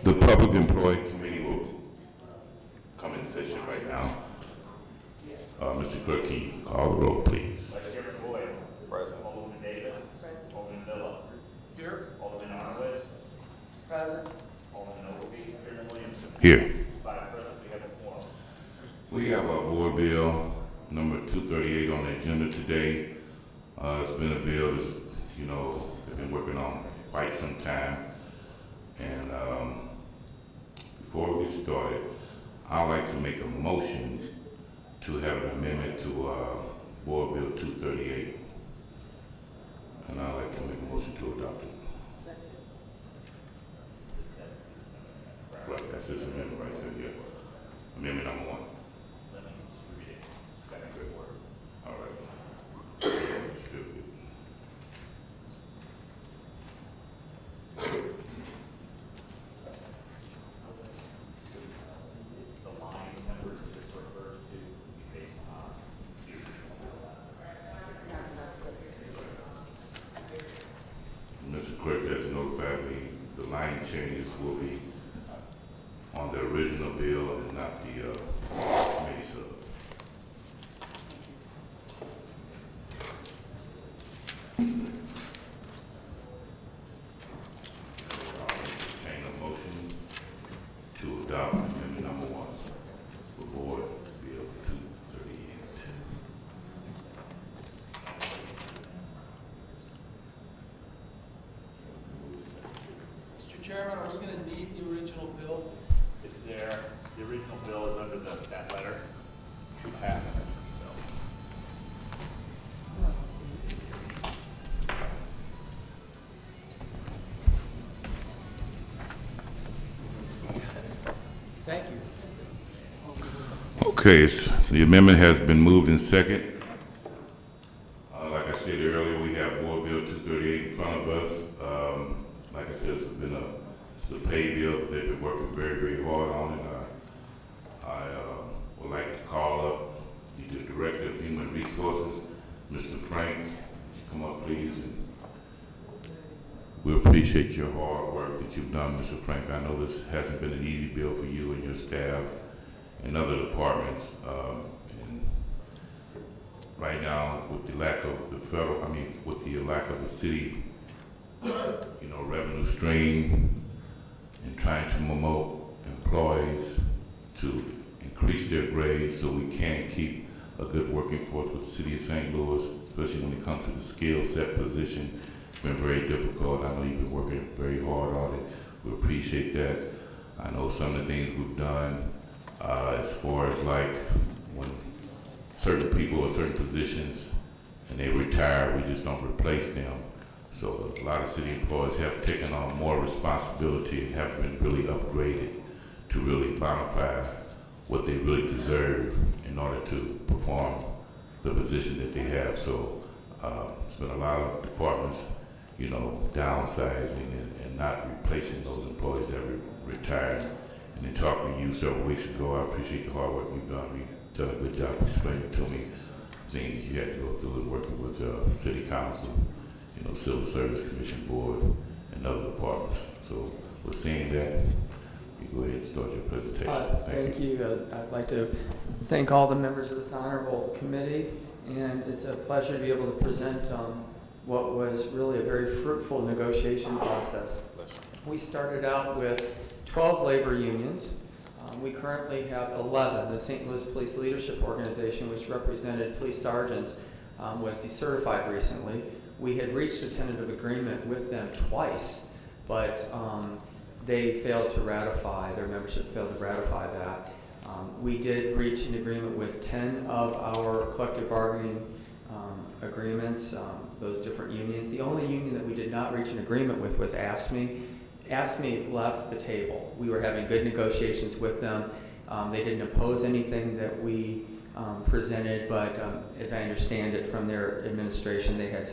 The Public Employee Committee will come in session right now. Mr. Clerk, can you call the roll, please? Vice Chairman Boyd. Present. Alderman Davis. Present. Alderman Villa. Here. Alderman Arnowitz. Present. Alderman Ogilvie. Chairman Williamson. Here. Five present, we have a quorum. We have our board bill number 238 on the agenda today. It's been a bill that's, they've been working on quite some time. And before we get started, I'd like to make a motion to have an amendment to board bill 238. And I'd like to make a motion to adopt it. Second. Right, that's this amendment right there, yeah. Amendment number 1. Let me read it. Got a good word. All right. Let's do it. The line numbers this refers to be based on. Mr. Clerk has notified me the line changes will be on the original bill and not the committee sub. I'll entertain a motion to adopt amendment number 1 for board bill 238. Mr. Chairman, are we going to need the original bill? It's there. The original bill is under that letter. You have it. Thank you. Okay, the amendment has been moved in second. Like I said earlier, we have Board Bill 238 in front of us. Like I said, it's a pay bill. They've been working very, very hard on it. I would like to call up the Director of Human Resources, Mr. Frank. Would you come up, please? And we appreciate your hard work that you've done, Mr. Frank. I know this hasn't been an easy bill for you and your staff and other departments. And right now, with the lack of the lack of the city, revenue stream and trying to promote employees to increase their grades so we can keep a good working force with the city of St. Louis, especially when it comes to the skill set position. It's been very difficult. I know you've been working very hard on it. We appreciate that. I know some of the things we've done as far as like when certain people in certain positions and they retire, we just don't replace them. So a lot of city employees have taken on more responsibility and have been really upgraded to really bonify what they really deserve in order to perform the position that they have. So it's been a lot of departments, downsizing and not replacing those employees that retired. And in talking to you several weeks ago, I appreciate the hard work you've done. You've done a good job explaining to me things you had to go through and working with City Council, Civil Service Commission Board, and other departments. So we're seeing that. You go ahead and start your presentation. Thank you. I'd like to thank all the members of this honorable committee, and it's a pleasure to be able to present what was really a very fruitful negotiation process. We started out with 12 labor unions. We currently have 11. The St. Louis Police Leadership Organization, which represented police sergeants, was decertified recently. We had reached a tentative agreement with them twice, but they failed to ratify, their membership failed to ratify that. We did reach an agreement with 10 of our collective bargaining agreements, those different unions. The only union that we did not reach an agreement with was AFSCME. AFSCME left the table. We were having good negotiations with them. They didn't oppose anything that we presented, but as I understand it from their administration, they had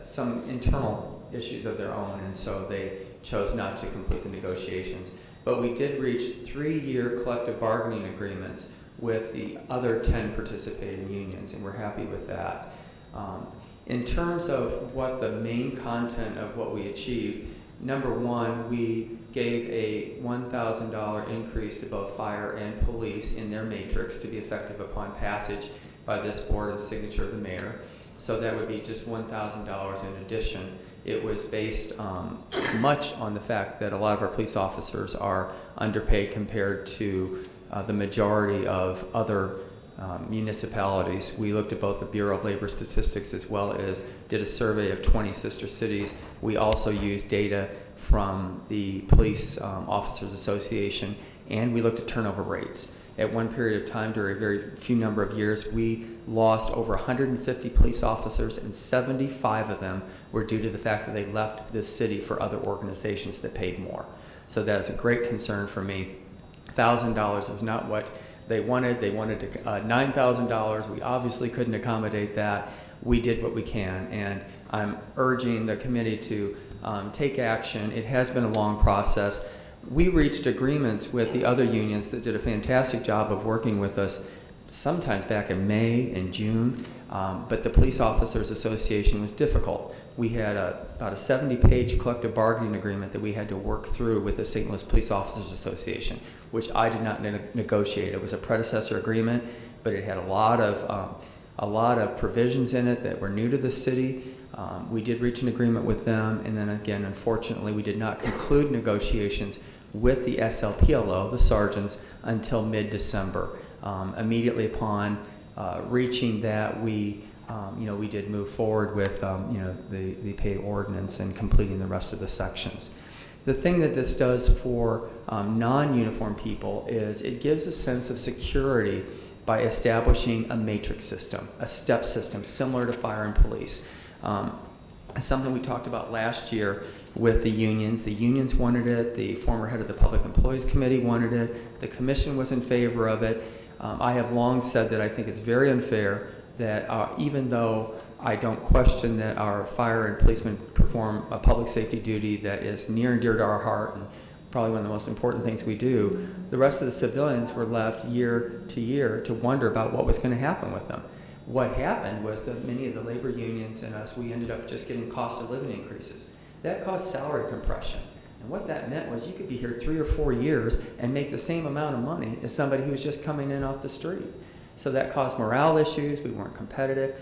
some internal issues of their own, and so they chose not to complete the negotiations. But we did reach 3-year collective bargaining agreements with the other 10 participating unions, and we're happy with that. In terms of what the main content of what we achieved, Number one, we gave a $1,000 increase to both fire and police in their matrix to be effective upon passage by this board and signature of the mayor. So that would be just $1,000 in addition. It was based much on the fact that a lot of our police officers are underpaid compared to the majority of other municipalities. We looked at both the Bureau of Labor Statistics as well as did a survey of 20 sister cities. We also used data from the Police Officers Association, and we looked at turnover rates. At one period of time, during a very few number of years, we lost over 150 police officers, and 75 of them were due to the fact that they left this city for other organizations that paid more. So that is a great concern for me. $1,000 is not what they wanted. They wanted $9,000. We obviously couldn't accommodate that. We did what we can, and I'm urging the committee to take action. It has been a long process. We reached agreements with the other unions that did a fantastic job of working with us sometimes back in May and June, but the Police Officers Association was difficult. We had about a 70-page collective bargaining agreement that we had to work through with the St. Louis Police Officers Association, which I did not negotiate. It was a predecessor agreement, but it had a lot of provisions in it that were new to the city. We did reach an agreement with them, and then again, unfortunately, we did not conclude negotiations with the SLPLO, the sergeants, until mid-December. Immediately upon reaching that, we did move forward with the pay ordinance and completing the rest of the sections. The thing that this does for non-uniform people is it gives a sense of security by establishing a matrix system, a step system similar to fire and police. Something we talked about last year with the unions. The unions wanted it. The former head of the Public Employees Committee wanted it. The commission was in favor of it. I have long said that I think it's very unfair that even though I don't question that our fire and policemen perform a public safety duty that is near and dear to our heart and probably one of the most important things we do, the rest of the civilians were left year to year to wonder about what was going to happen with them. What happened was that many of the labor unions and us, we ended up just getting cost of living increases. That caused salary compression. And what that meant was you could be here 3 or 4 years and make the same amount of money as somebody who was just coming in off the street. So that caused morale issues. We weren't competitive.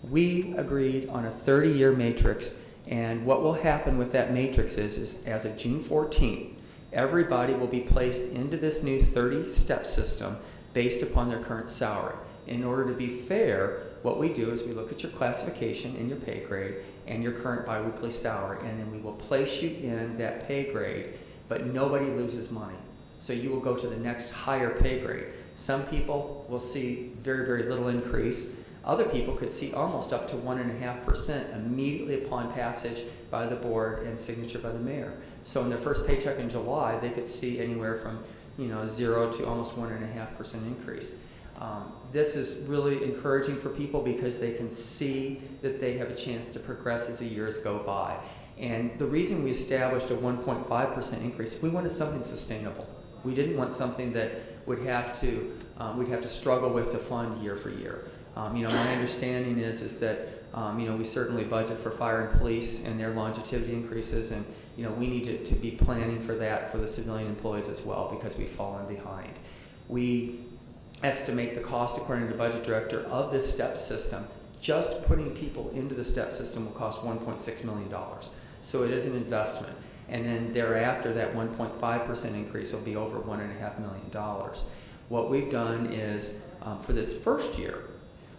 We agreed on a 30-year matrix, and what will happen with that matrix is as of June 14th, everybody will be placed into this new 30-step system based upon their current salary. In order to be fair, what we do is we look at your classification and your pay grade and your current biweekly salary, and then we will place you in that pay grade, but nobody loses money. So you will go to the next higher pay grade. Some people will see very, very little increase. Other people could see almost up to 1.5% immediately upon passage by the board and signature by the mayor. So in their first paycheck in July, they could see anywhere from 0 to almost 1.5% increase. This is really encouraging for people because they can see that they have a chance to progress as the years go by. And the reason we established a 1.5% increase, we wanted something sustainable. We didn't want something that we'd have to struggle with to fund year for year. My understanding is that we certainly budget for fire and police and their longevity increases, and we need to be planning for that for the civilian employees as well because we've fallen behind. We estimate the cost, according to the budget director, of this STEP system. Just putting people into the STEP system will cost $1.6 million. So it is an investment. And then thereafter, that 1.5% increase will be over $1.5 million. What we've done is, for this first year,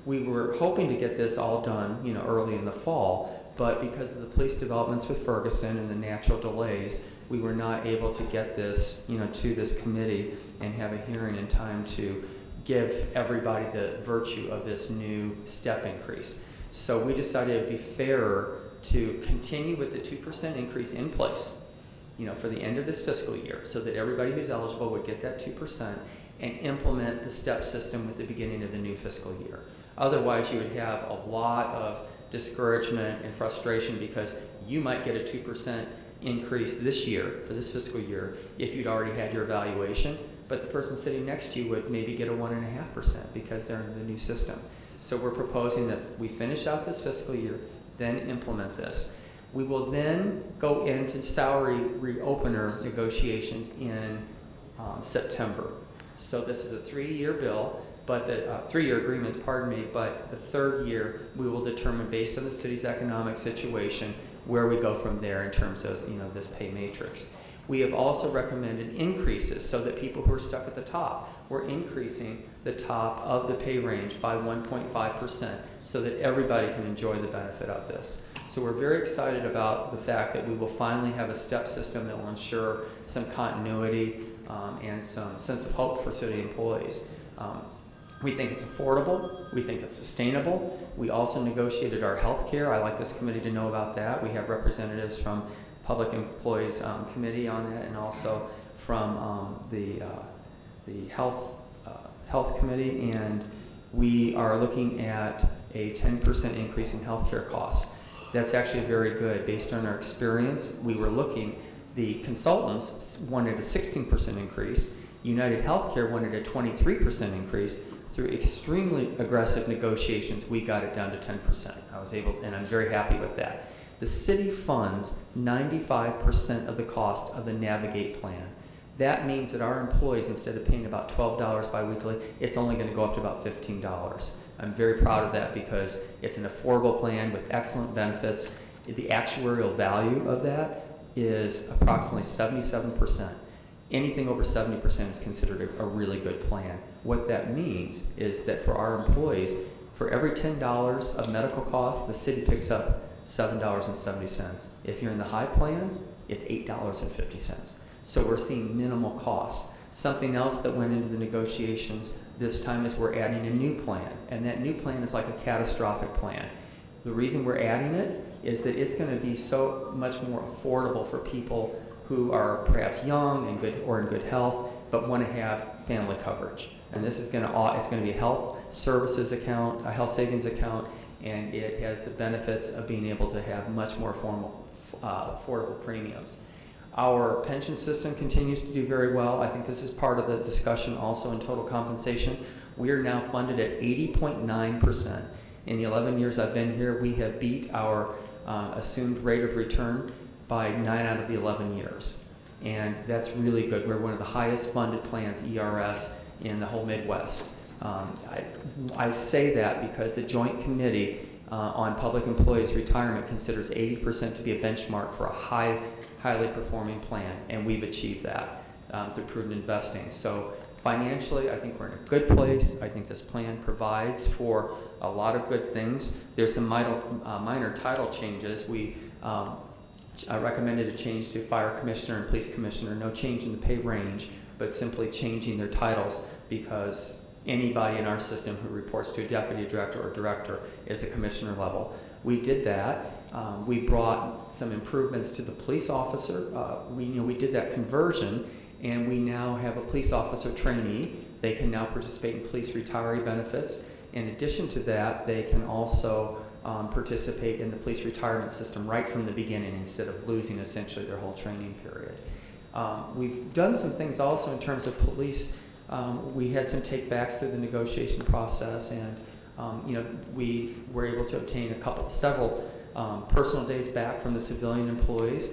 we were hoping to get this all done, early in the fall, but because of the police developments with Ferguson and the natural delays, we were not able to get this, to this committee and have a hearing in time to give everybody the virtue of this new step increase. So we decided it would be fairer to continue with the 2% increase in place, for the end of this fiscal year, so that everybody who's eligible would get that 2% and implement the step system with the beginning of the new fiscal year. Otherwise, you would have a lot of discouragement and frustration because you might get a 2% increase this year, for this fiscal year, if you'd already had your evaluation, but the person sitting next to you would maybe get a 1.5% because they're in the new system. So we're proposing that we finish out this fiscal year, then implement this. We will then go into salary reopener negotiations in September. So this is a 3-year bill, but the 3-year agreements, pardon me, but the 3rd year we will determine based on the city's economic situation where we go from there in terms of this pay matrix. We have also recommended increases so that people who are stuck at the top, we're increasing the top of the pay range by 1.5% so that everybody can enjoy the benefit of this. So we're very excited about the fact that we will finally have a step system that will ensure some continuity and some sense of hope for city employees. We think it's affordable. We think it's sustainable. We also negotiated our health care. I'd like this committee to know about that. We have representatives from Public Employees Committee on that, and also from the Health Committee. And we are looking at a 10% increase in health care costs. That's actually very good. Based on our experience, we were looking, the consultants wanted a 16% increase. United Healthcare wanted a 23% increase. Through extremely aggressive negotiations, we got it down to 10%. I was able, and I'm very happy with that. The city funds 95% of the cost of the Navigate plan. That means that our employees, instead of paying about $12 biweekly, it's only going to go up to about $15. I'm very proud of that because it's an affordable plan with excellent benefits. The actuarial value of that is approximately 77%. Anything over 70% is considered a really good plan. What that means is that for our employees, for every $10 of medical costs, the city picks up $7.70. If you're in the high plan, it's $8.50. So we're seeing minimal costs. Something else that went into the negotiations this time is we're adding a new plan, and that new plan is like a catastrophic plan. The reason we're adding it is that it's going to be so much more affordable for people who are perhaps young and good or in good health, but want to have family coverage. And this is going to be a health services account, a health savings account, and it has the benefits of being able to have much more affordable premiums. Our pension system continues to do very well. I think this is part of the discussion also in total compensation. We are now funded at 80.9%. In the 11 years I've been here, we have beat our assumed rate of return by 9 out of the 11 years. And that's really good. We're one of the highest funded plans, ERS, in the whole Midwest. I say that because the Joint Committee on Public Employees Retirement considers 80% to be a benchmark for a highly performing plan, and we've achieved that through prudent investing. So financially, I think we're in a good place. I think this plan provides for a lot of good things. There's some minor title changes. I recommended a change to fire commissioner and police commissioner, no change in the pay range, but simply changing their titles because anybody in our system who reports to a deputy director or director is a commissioner level. We did that. We brought some improvements to the police officer. We did that conversion, and we now have a police officer trainee. They can now participate in police retiree benefits. In addition to that, they can also participate in the police retirement system right from the beginning instead of losing essentially their whole training period. We've done some things also in terms of police. We had some take-backs through the negotiation process, and we were able to obtain several personal days back from the civilian employees.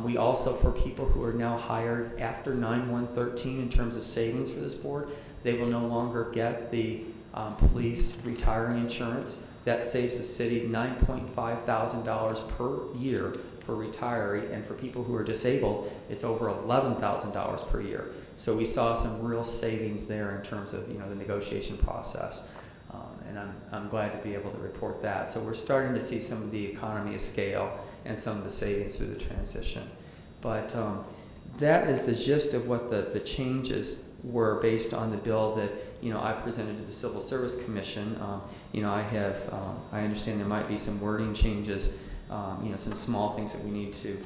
We also, for people who are now hired after 9/1/13 in terms of savings for this board, they will no longer get the police retiree insurance. That saves the city $9.5 thousand per year for retiree, and for people who are disabled, it's over $11,000 per year. So we saw some real savings there in terms of the negotiation process, and I'm glad to be able to report that. So we're starting to see some of the economy of scale and some of the savings through the transition. But that is the gist of what the changes were based on the bill that I presented to the Civil Service Commission. I understand there might be some wording changes, some small things that we need to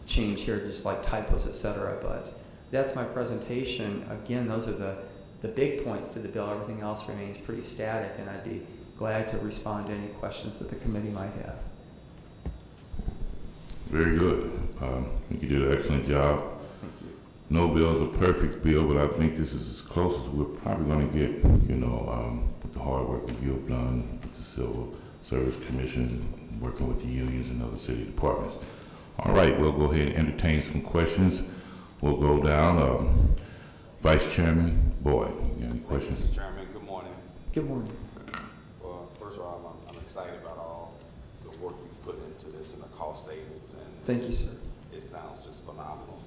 change here, just like typos, etc. But that's my presentation. Again, those are the big points to the bill. Everything else remains pretty static, and I'd be glad to respond to any questions that the committee might have. Very good. I think you did an excellent job. Thank you. No bill is a perfect bill, but I think this is as close as we're probably going to get, with the hard work that you've done with the Service Commission, working with the unions and other city departments. All right, we'll go ahead and entertain some questions. We'll go down. Vice Chairman Boyd, you got any questions? Mr. Chairman, good morning. Good morning. Well, first of all, I'm excited about all the work you've put into this and the cost savings, and Thank you, sir. it sounds just phenomenal.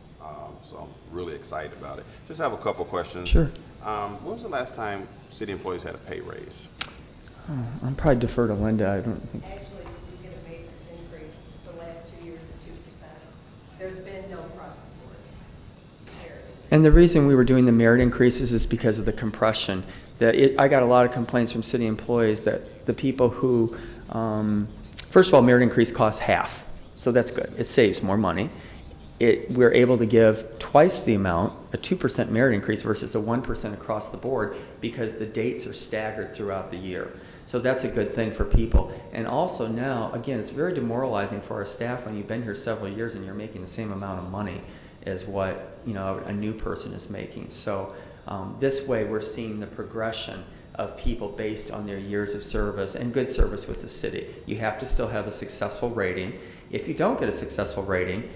So I'm really excited about it. Just have a couple questions. Sure. When was the last time city employees had a pay raise? I'm probably defer to Linda. I don't think. Actually, we get a matrix increase the last 2 years of 2%. There's been no across the board. Merit. And the reason we were doing the merit increases is because of the compression. I got a lot of complaints from city employees that the people who, first of all, merit increase costs half, so that's good. It saves more money. We're able to give twice the amount, a 2% merit increase versus a 1% across the board, because the dates are staggered throughout the year. So that's a good thing for people. And also now, again, it's very demoralizing for our staff when you've been here several years and you're making the same amount of money as what a new person is making. So this way we're seeing the progression of people based on their years of service and good service with the city. You have to still have a successful rating. If you don't get a successful rating,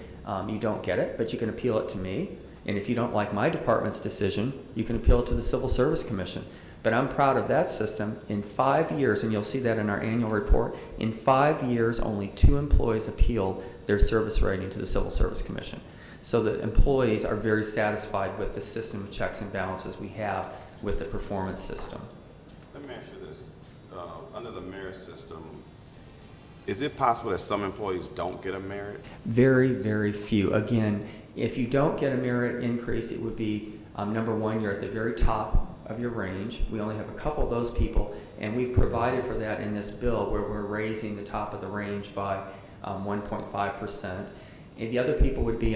you don't get it, but you can appeal it to me. And if you don't like my department's decision, you can appeal it to the Civil Service Commission. But I'm proud of that system. In 5 years, and you'll see that in our annual report, in 5 years, only 2 employees appealed their service rating to the Civil Service Commission. So the employees are very satisfied with the system of checks and balances we have with the performance system. Let me ask you this. Under the merit system, is it possible that some employees don't get a merit? Very, very few. Again, if you don't get a merit increase, it would be, number one, you're at the very top of your range. We only have a couple of those people, and we've provided for that in this bill where we're raising the top of the range by 1.5%. And the other people would be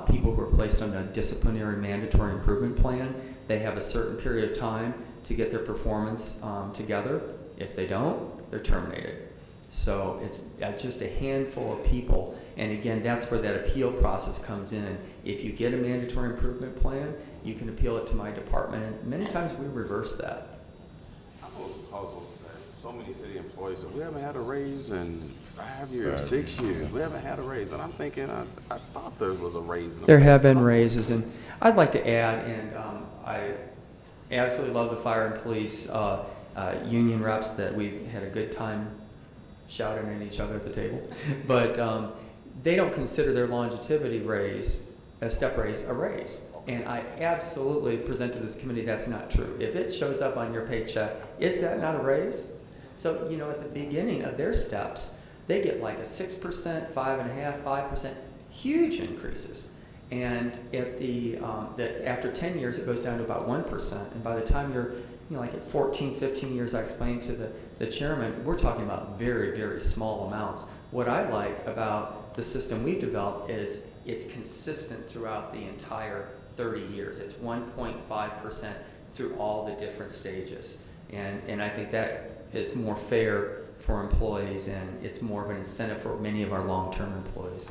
people who are placed on a disciplinary mandatory improvement plan. They have a certain period of time to get their performance together. If they don't, they're terminated. So it's just a handful of people. And again, that's where that appeal process comes in. If you get a mandatory improvement plan, you can appeal it to my department. And many times we reverse that. I'm a little puzzled that so many city employees say, we haven't had a raise in 5 years, 6 years. We haven't had a raise. And I'm thinking, I thought there was a raise. There have been raises. And I'd like to add, and I absolutely love the fire and police union reps that we've had a good time shouting at each other at the table. But they don't consider their longevity raise, a step raise, a raise. And I absolutely present to this committee that's not true. If it shows up on your paycheck, is that not a raise? So, at the beginning of their steps, they get like a 6%, 5.5%, 5%, huge increases. And at after 10 years, it goes down to about 1%. And by the time you're, like at 14, 15 years, I explained to the chairman, we're talking about very, very small amounts. What I like about the system we've developed is it's consistent throughout the entire 30 years. It's 1.5% through all the different stages. And I think that is more fair for employees, and it's more of an incentive for many of our long-term employees.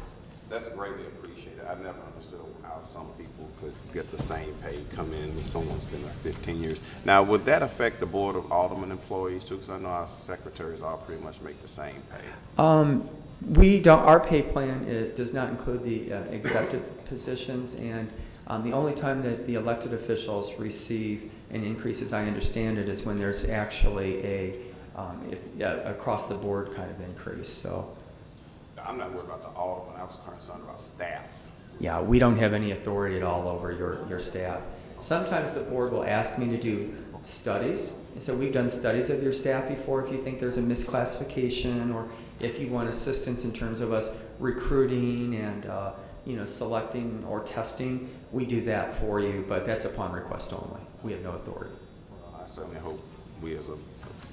That's greatly appreciated. I never understood how some people could get the same pay, come in, and someone's been like 15 years. Now, would that affect the Board of Aldermen employees too? Because I know our secretaries all pretty much make the same pay. We don't. Our pay plan does not include the executive positions, and the only time that the elected officials receive an increase, as I understand it, is when there's actually a across the board kind of increase. So. I'm not worried about the alderman. I was concerned about staff. Yeah, we don't have any authority at all over your staff. Sometimes the board will ask me to do studies. And so we've done studies of your staff before if you think there's a misclassification, or if you want assistance in terms of us recruiting and selecting or testing. We do that for you, but that's upon request only. We have no authority. Well, I certainly hope we as a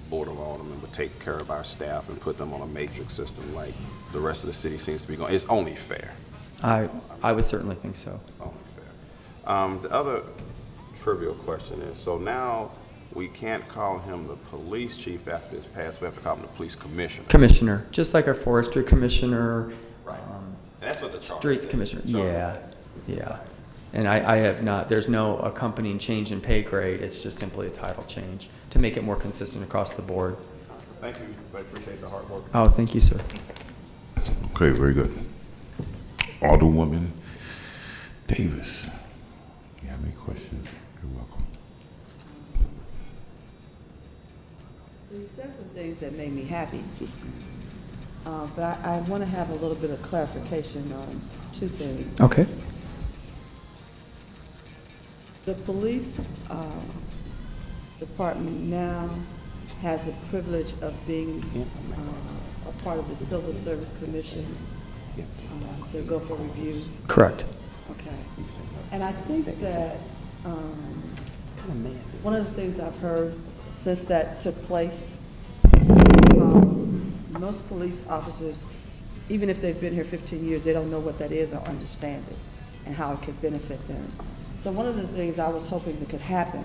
Board of Aldermen would take care of our staff and put them on a matrix system like the rest of the city seems to be going. It's only fair. I would certainly think so. It's only fair. The other trivial question is, so now we can't call him the police chief after this passed. We have to call him the police commissioner. Commissioner, just like our forestry commissioner. Right. And that's what the charter Streets says. commissioner. So- Yeah. And I have not, there's no accompanying change in pay grade. It's just simply a title change to make it more consistent across the board. Thank you. I appreciate the hard work. Oh, thank you, sir. Okay, very good. Alderwoman Davis, you have any questions? You're welcome. So you said some things that made me happy, but I want to have a little bit of clarification on two things. Okay. The police department now has the privilege of being a part of the Civil Service Commission to go for review. Correct. Okay. And I think that one of the things I've heard since that took place, most police officers, even if they've been here 15 years, they don't know what that is or understand it and how it could benefit them. So one of the things I was hoping that could happen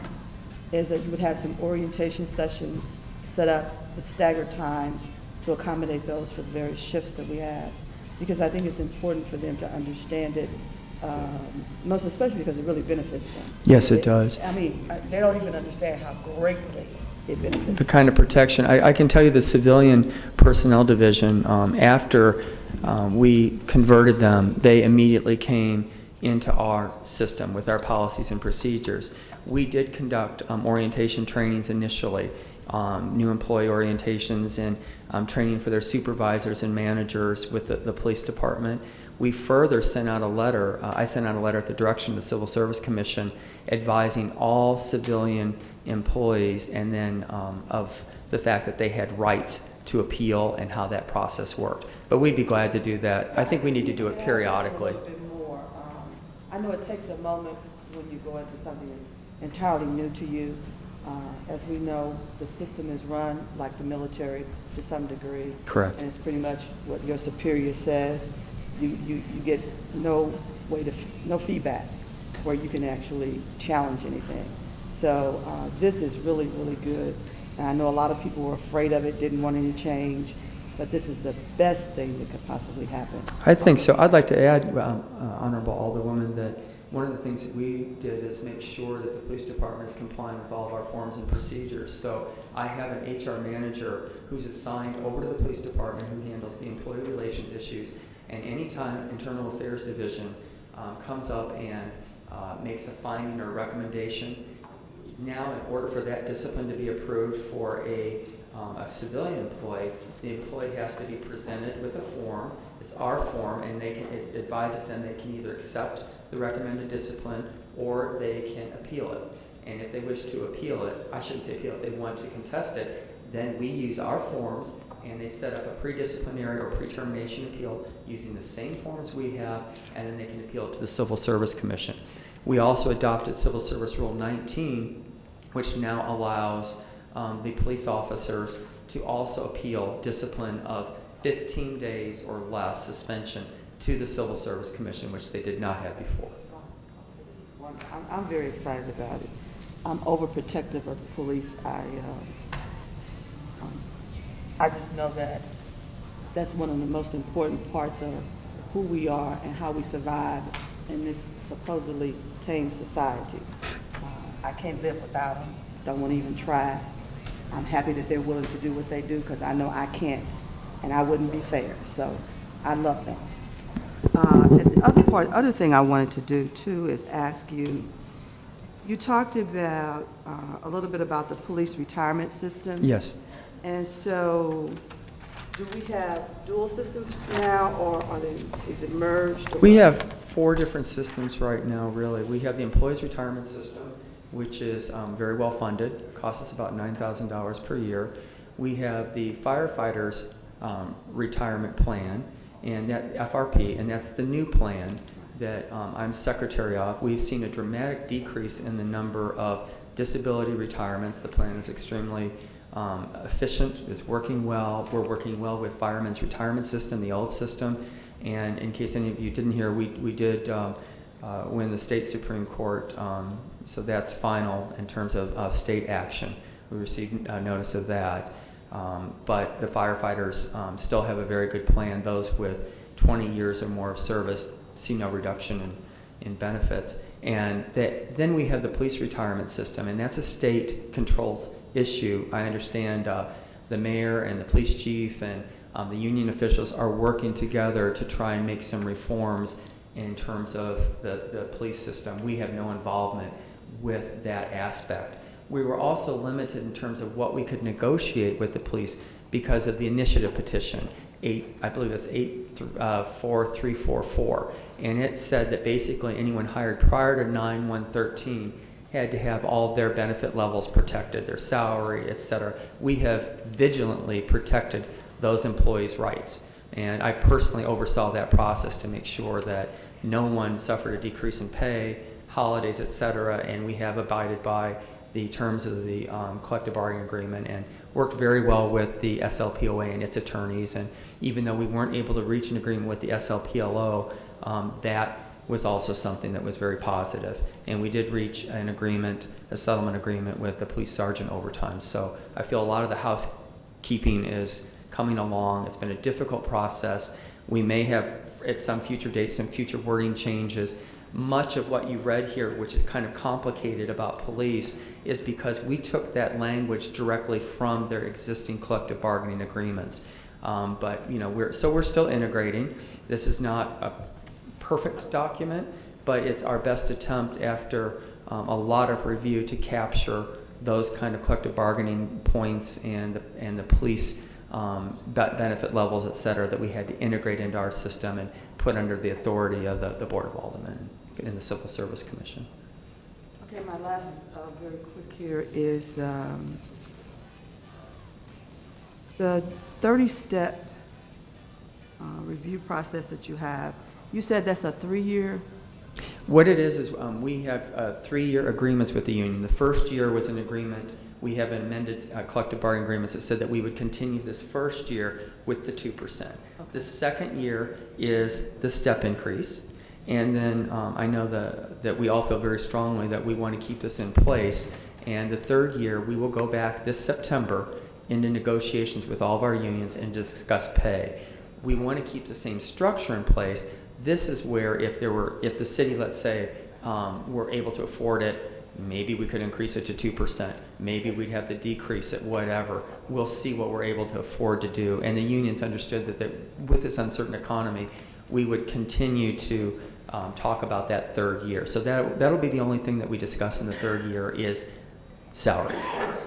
is that you would have some orientation sessions set up with staggered times to accommodate those for the various shifts that we have. Because I think it's important for them to understand it, most especially because it really benefits them. Yes, it does. I mean, they don't even understand how greatly it benefits The kind of protection. I can tell you the civilian personnel division, after we converted them, they immediately came into our system with our policies and procedures. We did conduct orientation trainings initially, new employee orientations and training for their supervisors and managers with the police department. We further sent out a letter, I sent out a letter at the direction of the Civil Service Commission advising all civilian employees and then of the fact that they had rights to appeal and how that process worked. But we'd be glad to do that. I think we need to do it periodically. A little bit more. I know it takes a moment when you go into something that's entirely new to you. As we know, the system is run like the military to some degree. Correct. And it's pretty much what your superior says. You get no feedback where you can actually challenge anything. So this is really, really good. And I know a lot of people were afraid of it, didn't want any change, but this is the best thing that could possibly happen. I think so. I'd like to add, Honorable Alderwoman, that one of the things that we did is make sure that the police department is complying with all of our forms and procedures. So I have an HR manager who's assigned over to the police department who handles the employee relations issues. And anytime Internal Affairs Division comes up and makes a finding or recommendation, now in order for that discipline to be approved for a civilian employee, the employee has to be presented with a form. It's our form, and it advises them they can either accept the recommended discipline or they can appeal it. And if they wish to appeal it, I shouldn't say appeal, if they want to contest it, then we use our forms and they set up a pre-disciplinary or pre-termination appeal using the same forms we have, and then they can appeal it to the Civil Service Commission. We also adopted Civil Service Rule 19, which now allows the police officers to also appeal discipline of 15 days or less suspension to the Civil Service Commission, which they did not have before. I'm very excited about it. I'm overprotective of the police. I just know that that's one of the most important parts of who we are and how we survive in this supposedly tame society. I can't live without them. Don't want to even try. I'm happy that they're willing to do what they do because I know I can't, and I wouldn't be fair. So I love them. And the other thing I wanted to do too is ask you. You talked about a little bit about the police retirement system. Yes. And so, do we have dual systems now, or is it merged? Or We what? have 4 different systems right now, really. We have the Employees Retirement System, which is very well funded, costs us about $9,000 per year. We have the Firefighters Retirement Plan, and that FRP, and that's the new plan that I'm secretary of. We've seen a dramatic decrease in the number of disability retirements. The plan is extremely efficient, it's working well. We're working well with Firemen's Retirement System, the old system. And in case any of you didn't hear, we did win the state Supreme Court, so that's final in terms of state action. We received notice of that. But the firefighters still have a very good plan. Those with 20 years or more of service see no reduction in benefits. And then we have the police retirement system, and that's a state-controlled issue. I understand the mayor and the police chief and the union officials are working together to try and make some reforms in terms of the police system. We have no involvement with that aspect. We were also limited in terms of what we could negotiate with the police because of the initiative petition, I believe it's 84344, and it said that basically anyone hired prior to 9/113 had to have all of their benefit levels protected, their salary, et cetera. We have vigilantly protected those employees' rights, and I personally oversaw that process to make sure that no one suffered a decrease in pay, holidays, et cetera, and we have abided by the terms of the collective bargaining agreement and worked very well with the SLPOA and its attorneys. And even though we weren't able to reach an agreement with the SLPLO, that was also something that was very positive. And we did reach an agreement, a settlement agreement with the police sergeant overtime. So I feel a lot of the housekeeping is coming along. It's been a difficult process. We may have, at some future date, some future wording changes. Much of what you read here, which is kind of complicated about police, is because we took that language directly from their existing collective bargaining agreements. But you know, we're still integrating. This is not a perfect document, but it's our best attempt after a lot of review to capture those kind of collective bargaining points and the police benefit levels, et cetera, that we had to integrate into our system and put under the authority of the Board of Aldermen and the Civil Service Commission. Okay, my last very quick here is the 30-step review process that you have. You said that's a 3-year? What it is we have 3-year agreements with the union. The first year was an agreement. We have amended collective bargaining agreements that said that we would continue this first year with the 2%. Okay. The second year is the step increase. And then I know that we all feel very strongly that we want to keep this in place. And the third year, we will go back this September into negotiations with all of our unions and discuss pay. We want to keep the same structure in place. This is where if the city, let's say, were able to afford it, maybe we could increase it to 2%. Maybe we'd have to decrease it, whatever. We'll see what we're able to afford to do. And the unions understood that with this uncertain economy, we would continue to talk about that third year. So that'll be the only thing that we discuss in the third year is salary.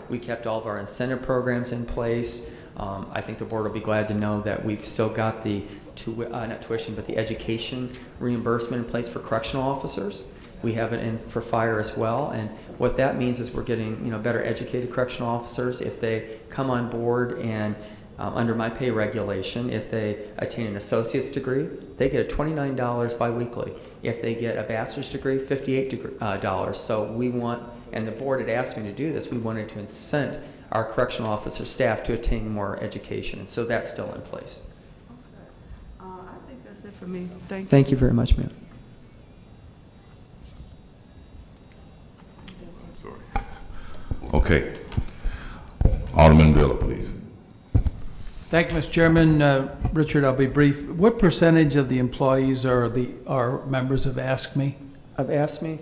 We kept all of our incentive programs in place. I think the board will be glad to know that we've still got the not tuition, but the education reimbursement in place for correctional officers. We have it in for fire as well, and what that means is we're getting better educated correctional officers. If they come on board and under my pay regulation, if they attain an associate's degree, they get $29 biweekly. If they get a bachelor's degree, $58. So we want, and the board had asked me to do this, we wanted to incent our correctional officer staff to attain more education, and so that's still in place. Okay. I think that's it for me. Thank you. Thank you very much, ma'am. Sorry. Okay. Alderman Villa, please. Thank you, Mr. Chairman. Richard, I'll be brief. What percentage of the employees are members of ASKME? Of ASME,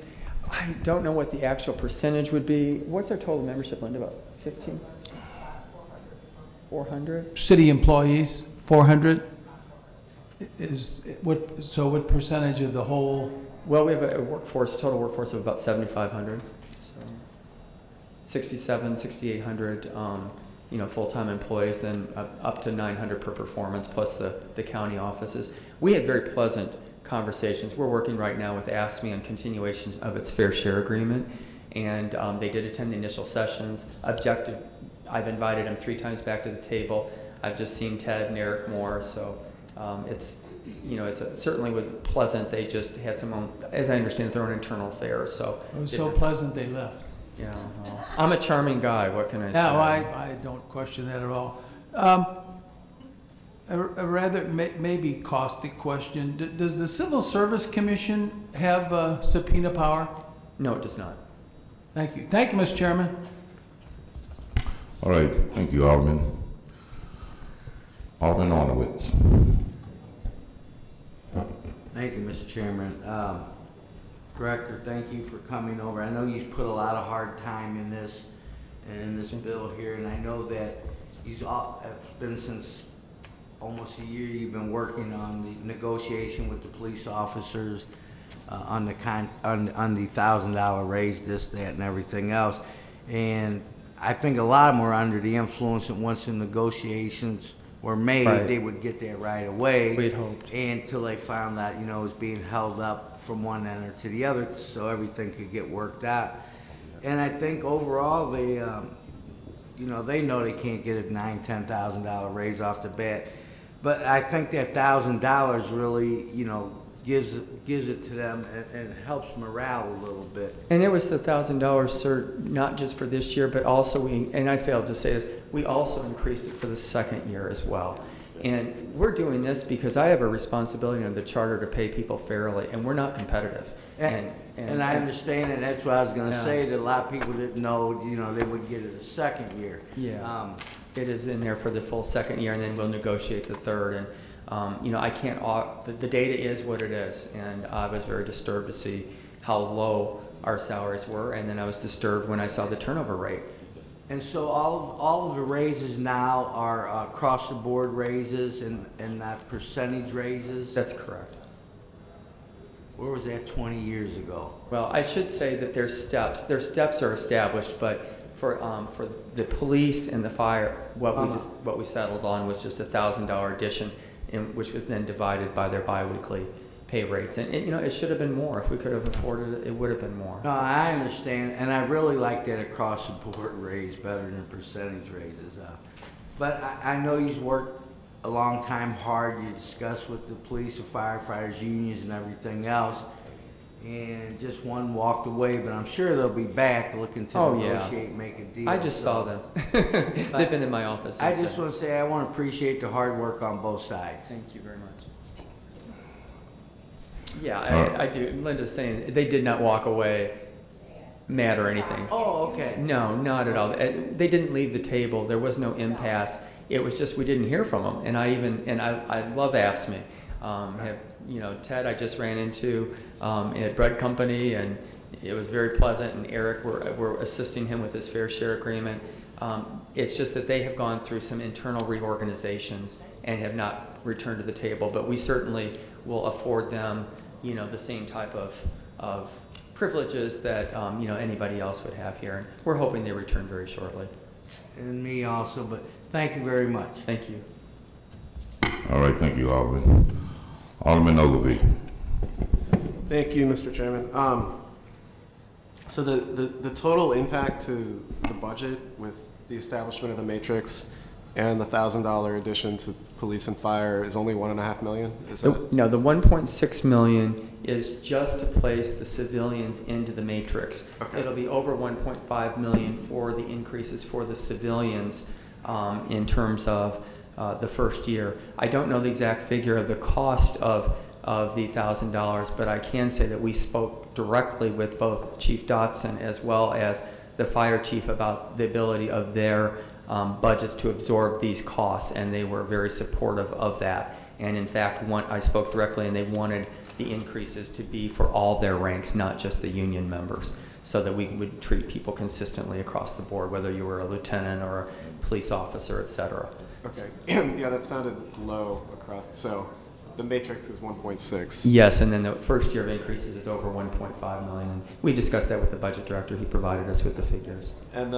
I don't know what the actual percentage would be. What's our total membership, Linda? About 15? 400? City employees, 400? What percentage of the whole? Well, we have a total workforce of about 7,500. So 6,800, full-time employees, then up to 900 per performance, plus the county offices. We had very pleasant conversations. We're working right now with ASME on continuation of its fair share agreement, and they did attend the initial sessions. I've invited them 3 times back to the table. I've just seen Ted and Eric Moore, so it certainly was pleasant. They just had some, as I understand it, their own internal affairs. So It was so pleasant they left. Yeah, well, I'm a charming guy. What can I say? No, I don't question that at all. A rather maybe caustic question. Does the Civil Service Commission have subpoena power? No, it does not. Thank you. Thank you, Mr. Chairman. All right. Thank you, Alderman. Alderman Arnowitz. Thank you, Mr. Chairman. Director, thank you for coming over. I know you put a lot of hard time in this, in this bill here, and I know that it's been since almost a year you've been working on the negotiation with the police officers on the $1,000 raise, this, that, and everything else. And I think a lot of them were under the influence that once the negotiations were made, Right. they would get that right away. We'd hoped. Until they found out, it was being held up from one end or to the other, so everything could get worked out. And I think overall, they know they can't get a $9,000-$10,000 raise off the bat. But I think that $1,000 really, gives it to them and helps morale a little bit. And it was the $1,000, sir, not just for this year, but also and I failed to say this, we also increased it for the second year as well. And we're doing this because I have a responsibility under the charter to pay people fairly, and we're not competitive. And I understand, and that's what I was gonna Yeah. say, that a lot of people didn't know, they would get it a second year. Yeah, it is in there for the full second year, and then we'll negotiate the third. And I can't. The data is what it is, and I was very disturbed to see how low our salaries were, and then I was disturbed when I saw the turnover rate. And so all of the raises now are across the board raises and not percentage raises? That's correct. Where was that 20 years ago? Well, I should say that there's steps. Their steps are established, but for the police and the fire, what we settled on was just $1,000 addition, which was then divided by their biweekly pay rates. And it should have been more. If we could have afforded it, it would have been more. No, I understand, and I really like that across the board raise better than percentage raises. But I know you've worked a long time hard. You discussed with the police and firefighters unions and everything else. And just one walked away, but I'm sure they'll be back looking to negotiate and make a deal. I just saw them. They've been in my office. I since just then. want to say I want to appreciate the hard work on both sides. Thank you very much. Yeah, I do. Linda's saying they did not walk away mad or anything. Oh, okay. No, not at all. They didn't leave the table. There was no impasse. It was just we didn't hear from them. And I love AFSCME. Ted I just ran into at Bread Company, and it was very pleasant. And Eric, we're assisting him with his fair share agreement. It's just that they have gone through some internal reorganizations and have not returned to the table. But we certainly will afford them, the same type of privileges that anybody else would have here. And we're hoping they return very shortly. And me also, but thank you very much. Thank you. All right, thank you, Alderman. Alderman Ogilvy. Thank you, Mr. Chairman. So the total impact to the budget with the establishment of the matrix and the $1,000 addition to police and fire is only $1.5 million? Is that? No, the 1.6 million is just to place the civilians into the matrix. Okay. It'll be over 1.5 million for the increases for the civilians in terms of the first year. I don't know the exact figure of the cost of the $1,000, but I can say that we spoke directly with both Chief Dotson as well as the fire chief about the ability of their budgets to absorb these costs, and they were very supportive of that. And in fact, I spoke directly, and they wanted the increases to be for all their ranks, not just the union members, so that we would treat people consistently across the board, whether you were a lieutenant or a police officer, et cetera. Okay. Yeah, that sounded low across. So the matrix is 1.6. Yes, and then the first year of increases is over 1.5 million. And we discussed that with the budget director. He provided us with the figures. And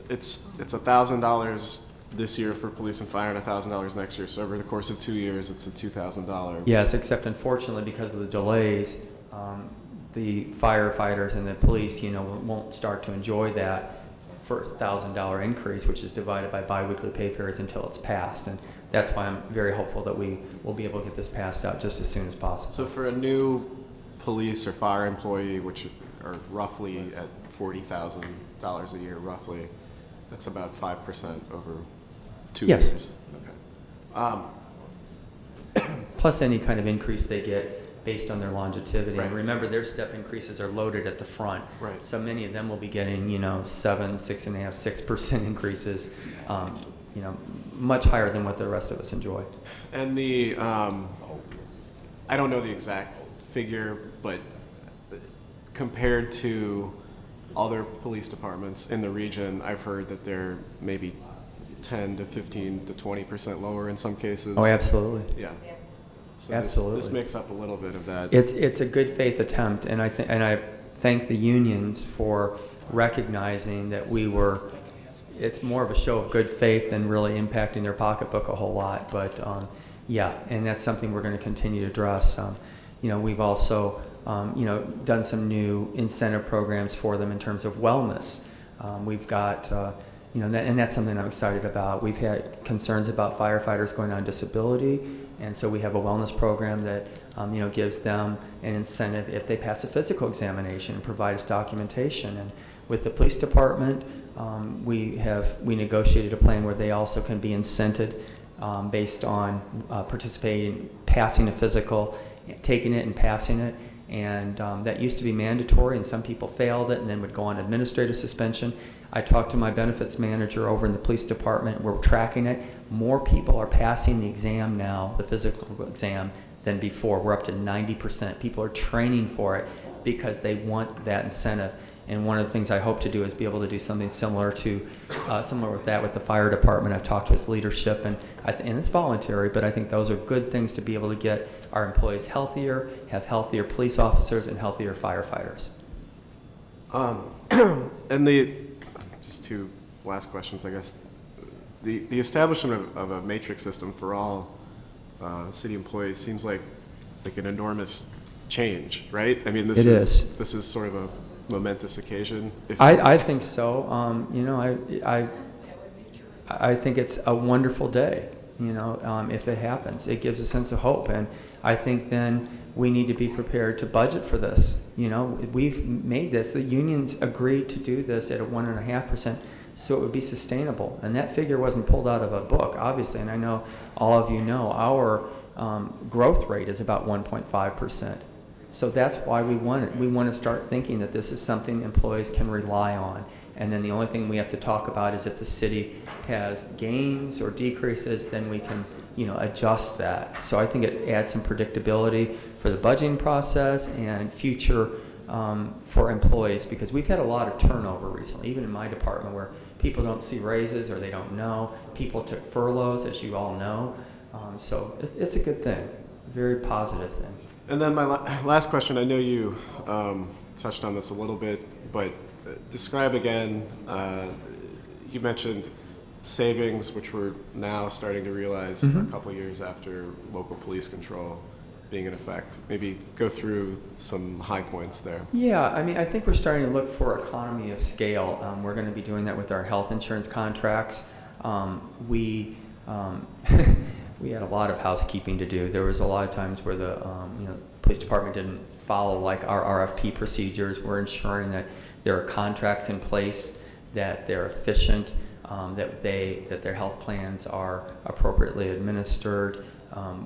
it's $1,000 this year for police and fire and $1,000 next year. So over the course of 2 years, it's a $2,000. Yes, except unfortunately because of the delays, the firefighters and the police, won't start to enjoy that for $1,000 increase, which is divided by biweekly pay periods until it's passed. And that's why I'm very hopeful that we will be able to get this passed out just as soon as possible. So for a new police or fire employee, which are roughly at $40,000 a year, roughly, that's about 5% over 2 Yes. years. Okay. Plus any kind of increase they get based on their longevity. Right. And remember, their step increases are loaded at the front. Right. So many of them will be getting, 7, 6.5, 6% increases, much higher than what the rest of us enjoy. And I don't know the exact figure, but compared to other police departments in the region, I've heard that they're maybe 10 to 15 to 20% lower in some cases. Oh, absolutely. Yeah. So Absolutely. This makes up a little bit of that. It's a good faith attempt, and I thank the unions for recognizing that it's more of a show of good faith than really impacting their pocketbook a whole lot. But yeah, and that's something we're going to continue to address. We've also done some new incentive programs for them in terms of wellness. We've got and that's something I'm excited about. We've had concerns about firefighters going on disability, and so we have a wellness program that gives them an incentive if they pass a physical examination and provide us documentation. And with the police department, we negotiated a plan where they also can be incented based on participating, passing a physical, taking it and passing it. And that used to be mandatory, and some people failed it and then would go on administrative suspension. I talked to my benefits manager over in the police department. We're tracking it. More people are passing the exam now, the physical exam, than before. We're up to 90%. People are training for it because they want that incentive. And one of the things I hope to do is be able to do something similar with that with the fire department. I've talked to its leadership, and it's voluntary, but I think those are good things to be able to get our employees healthier, have healthier police officers, and healthier firefighters. And just two last questions, I guess. The establishment of a matrix system for all city employees seems like an enormous change, right? I mean, this is sort of a momentous occasion. I think so. I think it's a wonderful day. If it happens, it gives a sense of hope, and I think then we need to be prepared to budget for this. We've made this. The unions agreed to do this at a 1.5%, so it would be sustainable. And that figure wasn't pulled out of a book, obviously. And I know all of you know our growth rate is about 1.5%. So that's why we want it. We want to start thinking that this is something employees can rely on. And then the only thing we have to talk about is if the city has gains or decreases, then we can, adjust that. So I think it adds some predictability for the budgeting process and future for employees, because we've had a lot of turnover recently, even in my department, where people don't see raises or they don't know. People took furloughs, as you all know. So it's a good thing, a very positive thing. And then my last question, I know you touched on this a little bit, but describe again, you mentioned savings, which we're now starting to realize a couple years after local police control being in effect. Maybe go through some high points there. Yeah, I think we're starting to look for economy of scale. We're going to be doing that with our health insurance contracts. We had a lot of housekeeping to do. There was a lot of times where the police department didn't follow like our RFP procedures. We're ensuring that there are contracts in place, that they're efficient, that their health plans are appropriately administered.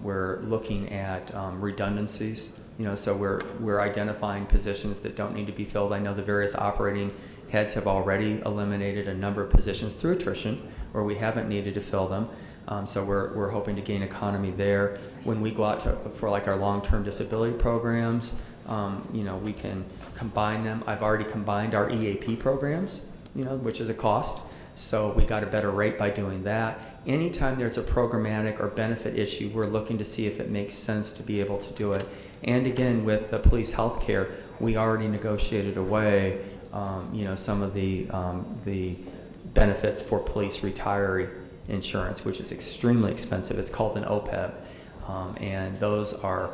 We're looking at redundancies. So we're identifying positions that don't need to be filled. I know the various operating heads have already eliminated a number of positions through attrition where we haven't needed to fill them. So we're hoping to gain economy there. When we go out for like our long-term disability programs, we can combine them. I've already combined our EAP programs, which is a cost. So we got a better rate by doing that. Anytime there's a programmatic or benefit issue, we're looking to see if it makes sense to be able to do it. And again, with the police health care, we already negotiated away, some of the benefits for police retiree insurance, which is extremely expensive. It's called an OPEB, and those are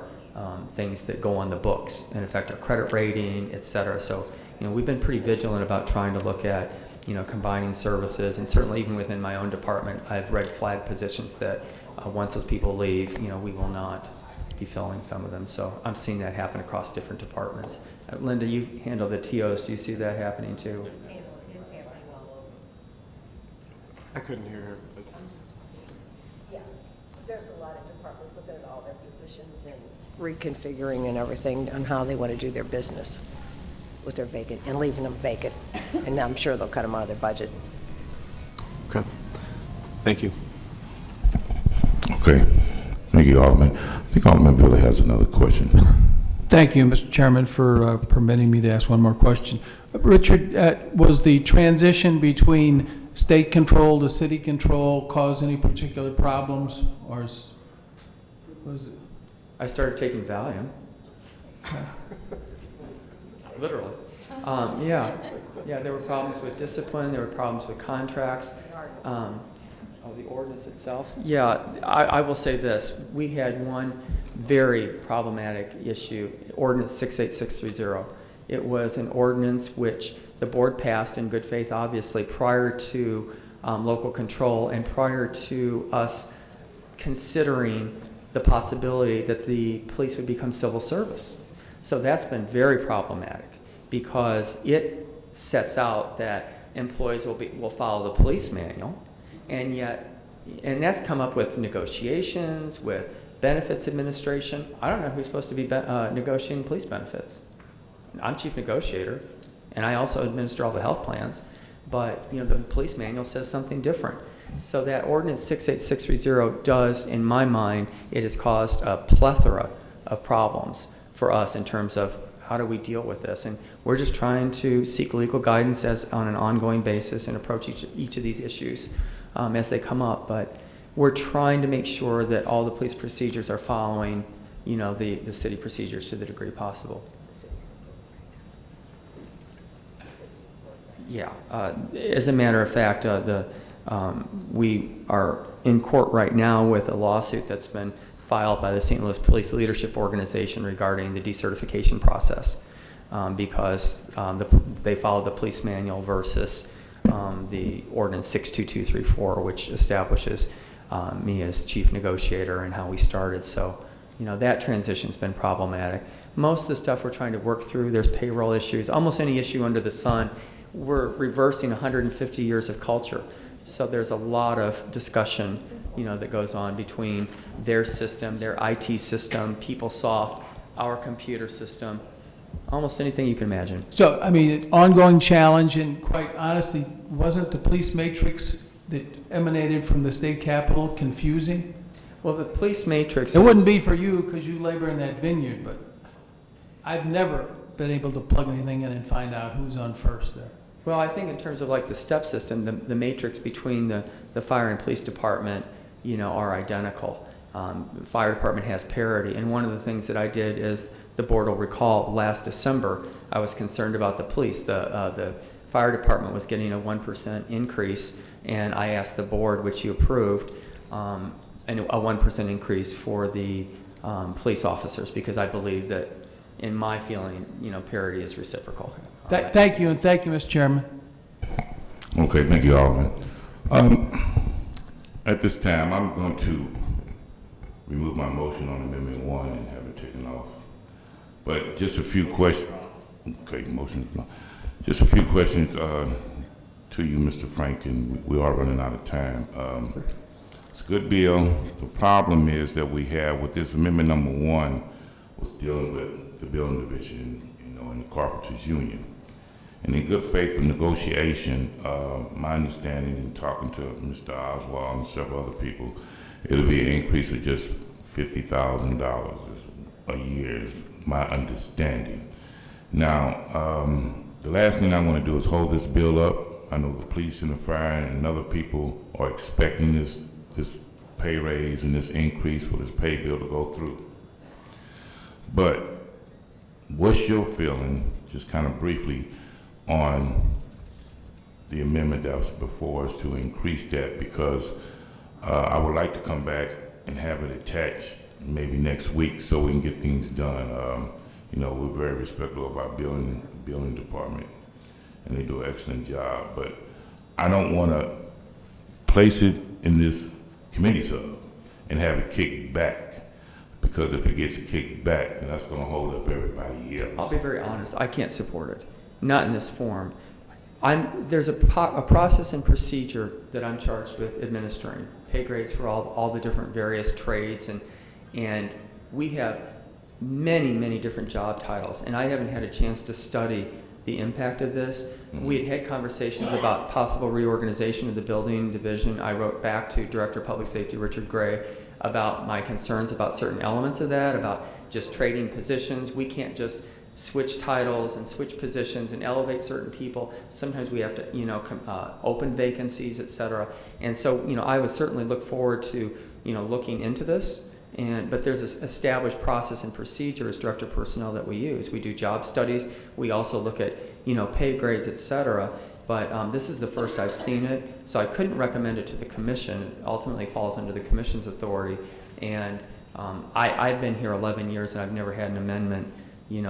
things that go on the books and affect our credit rating, et cetera. So, we've been pretty vigilant about trying to look at, combining services, and certainly even within my own department, I've red flag positions that once those people leave, we will not be filling some of them. So I'm seeing that happen across different departments. Linda, you handle the TOs. Do you see that happening too? It's happening all over. I couldn't hear her. But Yeah, there's a lot of departments looking at all their positions and reconfiguring and everything on how they want to do their business with their vacant and leaving them vacant. And I'm sure they'll cut them out of their budget. Okay. Thank you. Okay. Thank you, Alderman. I think Alderman Billy has another question. Thank you, Mr. Chairman, for permitting me to ask one more question. Richard, was the transition between state control to city control cause any particular problems, or was it? I started taking Valium. Literally. Yeah, there were problems with discipline, there were problems with contracts. The ordinance itself? Yeah, I will say this. We had one very problematic issue, Ordinance 68630. It was an ordinance which the board passed in good faith, obviously, prior to local control and prior to us considering the possibility that the police would become civil service. So that's been very problematic because it sets out that employees will follow the police manual, and that's come up with negotiations, with benefits administration. I don't know who's supposed to be negotiating police benefits. I'm chief negotiator, and I also administer all the health plans, but the police manual says something different. So that ordinance 68630 does, in my mind, it has caused a plethora of problems for us in terms of how do we deal with this. And we're just trying to seek legal guidance on an ongoing basis and approach each of these issues as they come up. But we're trying to make sure that all the police procedures are following, the city procedures to the degree possible. Yeah. As a matter of fact, we are in court right now with a lawsuit that's been filed by the St. Louis Police Leadership Organization regarding the decertification process because they followed the police manual versus the ordinance 62234, which establishes me as chief negotiator and how we started. So, that transition's been problematic. Most of the stuff we're trying to work through, there's payroll issues, almost any issue under the sun. We're reversing 150 years of culture. So there's a lot of discussion, that goes on between their system, their IT system, PeopleSoft, our computer system, almost anything you can imagine. So, an ongoing challenge, and quite honestly, wasn't the police matrix that emanated from the state capitol confusing? Well, the police matrix It wouldn't be for you because you labor in that vineyard, but I've never been able to plug anything in and find out who's on first there. Well, I think in terms of like the step system, the matrix between the fire and police department, are identical. The fire department has parity. And one of the things that I did is, the board will recall, last December, I was concerned about the police. The fire department was getting a 1% increase, and I asked the board, which you approved, and a 1% increase for the police officers, because I believe that, in my feeling, parity is reciprocal. Thank you, and thank you, Mr. Chairman. Okay, thank you, Alderman. At this time, I'm going to remove my motion on Amendment 1 and have it taken off. But just a few questions. Okay, motion is gone. Just a few questions to you, Mr. Frank, and we are running out of time. It's a good bill. The problem is that we have with this Amendment number 1 was dealing with the building division, and the carpenters union. And in good faith of negotiation, my understanding in talking to Mr. Oswald and several other people, it'll be an increase of just $50,000 a year, is my understanding. Now, the last thing I want to do is hold this bill up. I know the police and the fire and other people are expecting this pay raise and this increase for this pay bill to go through. But what's your feeling, just kind of briefly, on the amendment that was before us to increase that? Because I would like to come back and have it attached maybe next week so we can get things done. We're very respectful of our building department, and they do an excellent job. But I don't want to place it in this committee sub and have it kicked back, because if it gets kicked back, then that's going to hold up everybody else. I'll be very honest, I can't support it, not in this form. There's a process and procedure that I'm charged with administering, pay grades for all the different various trades, and we have many, many different job titles, and I haven't had a chance to study the impact of this. Mm-hmm. We had conversations about possible reorganization of the building division. I wrote back to Director of Public Safety Richard Gray about my concerns about certain elements of that, about just trading positions. We can't just switch titles and switch positions and elevate certain people. Sometimes we have to, open vacancies, et cetera. And so, I would certainly look forward to, looking into this. But there's this established process and procedure as director of personnel that we use. We do job studies. We also look at, pay grades, et cetera. But this is the first I've seen it, so I couldn't recommend it to the commission. It ultimately falls under the commission's authority. And I've been here 11 years, and I've never had an amendment,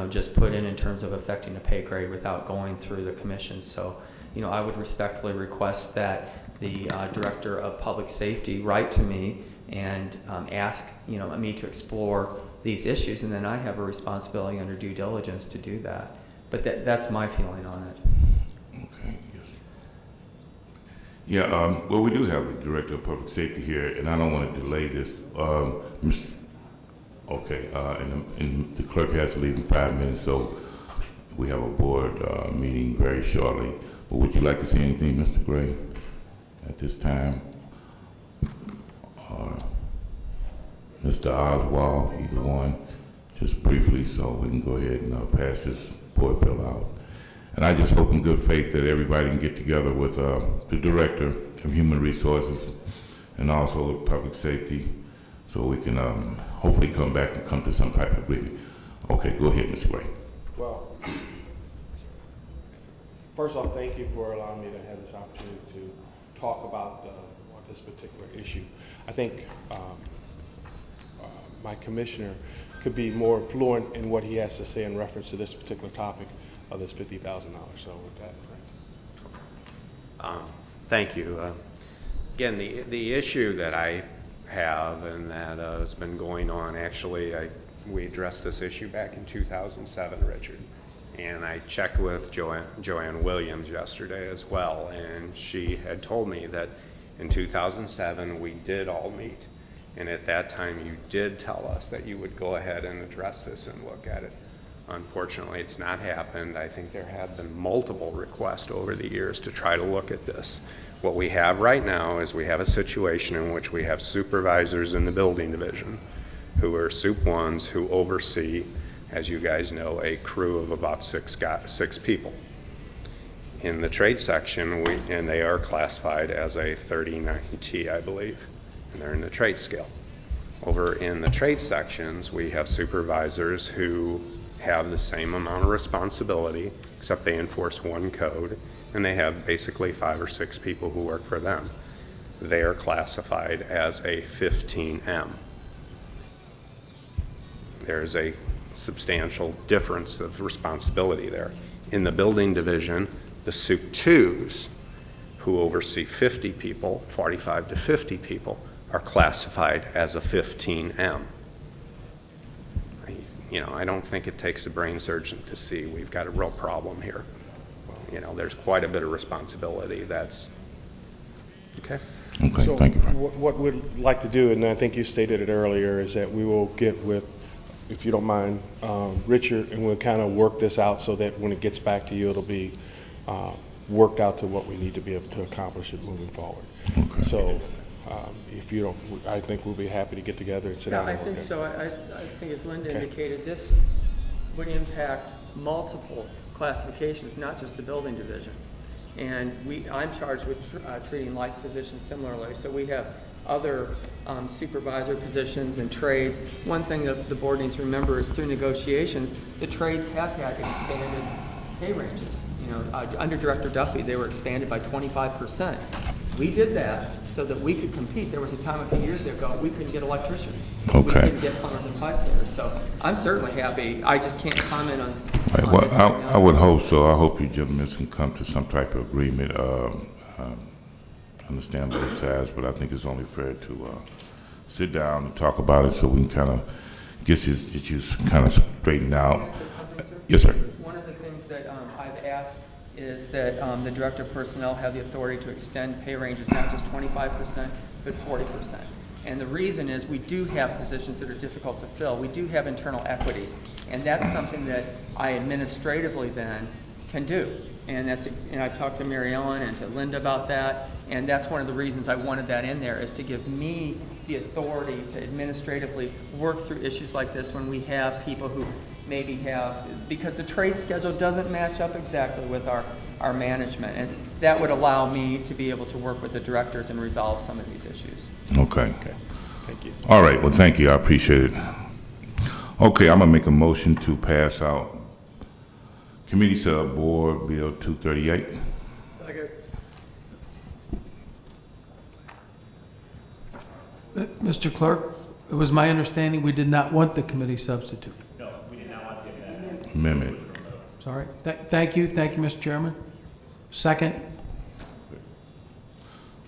just put in terms of affecting a pay grade without going through the commission. So, I would respectfully request that the Director of Public Safety write to me and ask, me to explore these issues, and then I have a responsibility under due diligence to do that. But that's my feeling on it. Okay, yes. Yeah, well, we do have the Director of Public Safety here, and I don't want to delay this. And the clerk has to leave in 5 minutes, so we have a board meeting very shortly. But would you like to say anything, Mr. Gray, at this time? Or Mr. Oswald, either one, just briefly, so we can go ahead and pass this board bill out. And I just hope in good faith that everybody can get together with the Director of Human Resources and also Public Safety, so we can hopefully come back and come to some type of agreement. Okay, go ahead, Mr. Gray. Well, first off, thank you for allowing me to have this opportunity to talk about this particular issue. I think my commissioner could be more fluent in what he has to say in reference to this particular topic of this $50,000. So with that, Frank. Thank you. Again, the issue that I have and that has been going on, actually, we addressed this issue back in 2007, Richard. And I checked with Joanne Williams yesterday as well, and she had told me that in 2007 we did all meet. And at that time you did tell us that you would go ahead and address this and look at it. Unfortunately, it's not happened. I think there have been multiple requests over the years to try to look at this. What we have right now is we have a situation in which we have supervisors in the building division who are Soup Ones who oversee, as you guys know, a crew of about six people. In the trade section, and they are classified as a 39T, I believe, and they're in the trade scale. Over in the trade sections, we have supervisors who have the same amount of responsibility, except they enforce one code, and they have basically 5 or 6 people who work for them. They are classified as a 15M. There's a substantial difference of responsibility there. In the building division, the Soup 2s, who oversee 50 people, 45 to 50 people, are classified as a 15M. I don't think it takes a brain surgeon to see we've got a real problem here. There's quite a bit of responsibility that's, okay? Okay, So thank you, Frank. what we'd like to do, and I think you stated it earlier, is that we will get with, if you don't mind, Richard, and we'll kind of work this out so that when it gets back to you, it'll be worked out to what we need to be able to accomplish it moving forward. Okay. So if you don't, I think we'll be happy to get together and sit Yeah, down I and think work it. so. I think as Linda Okay. indicated, this would impact multiple classifications, not just the building division. And I'm charged with treating like positions similarly. So we have other supervisor positions and trades. One thing that the board needs to remember is through negotiations, the trades have had expanded pay ranges. Under Director Duffy, they were expanded by 25%. We did that so that we could compete. There was a time a few years ago we couldn't get electricians. We Okay. couldn't get plumbers and pipe fitters. So I'm certainly happy. I just can't comment on. Right, on well, this right now. I would hope so. I hope you gentlemen can come to some type of agreement. Understand both sides, but I think it's only fair to sit down and talk about it so we can kind of get you kind of straightened out. Can I say something, sir? Yes, sir. One of the things that I've asked is that the Director of Personnel have the authority to extend pay ranges, not just 25%, but 40%. And the reason is we do have positions that are difficult to fill. We do have internal equities. And that's something that I administratively then can do. And I've talked to Mary Ellen and to Linda about that. And that's one of the reasons I wanted that in there, is to give me the authority to administratively work through issues like this when we have people who maybe have, because the trade schedule doesn't match up exactly with our management. And that would allow me to be able to work with the directors and resolve some of these issues. Okay. Thank you. All right, well, thank you, I appreciate it. Okay, I'm gonna make a motion to pass out Committee Sub Board Bill 238. Second. Mr. Clerk, it was my understanding we did not want the committee substitute. No, we did not want the amendment. Amendment. Sorry. Thank you, Mr. Chairman. Second.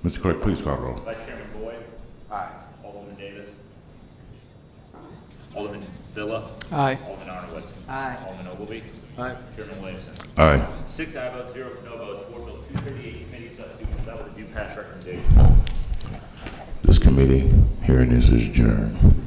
Mr. Clerk, please call the roll. Vice Chairman Boyd. Aye. Alderman Davis. Alderman Villa. Aye. Alderman Arnowitz. Aye. Alderman Ogilvy. Aye. Chairman Williamson. Aye. 6 aye votes, 0 no votes. Board Bill 238, committee substitute, that was a due pass recommendation. This committee hearing is adjourned.